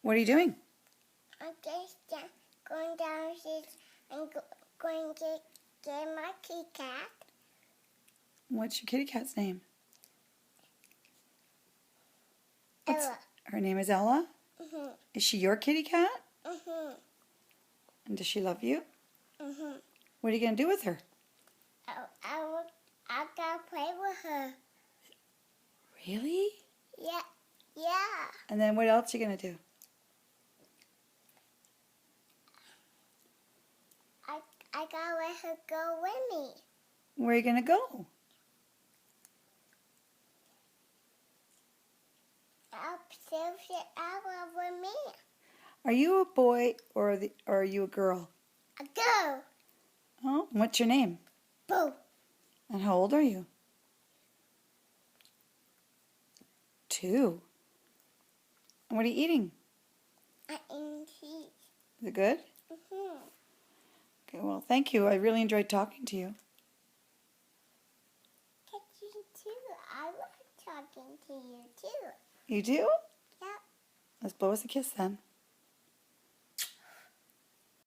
What are you doing? I'm just going downstairs and going to get my kitty cat. What's your kitty cat's name? Ella. Her name is Ella? Mhm. Is she your kitty cat? Mhm. And does she love you? Mhm. What are you going to do with her? I gotta play with her. Really? Yeah. Yeah. And then what else are you going to do? I gotta let her go with me. Where are you going to go? Upstairs at Ella with me. Are you a boy or are you a girl? A girl. Oh, what's your name? Boo. And how old are you? 2. And what are you eating? I'm eating cheese. Is it good? Mhm. Okay, well, thank you. I really enjoyed talking to you. You too. I like talking to you too. You do? Yeah. Let's blow us a kiss then.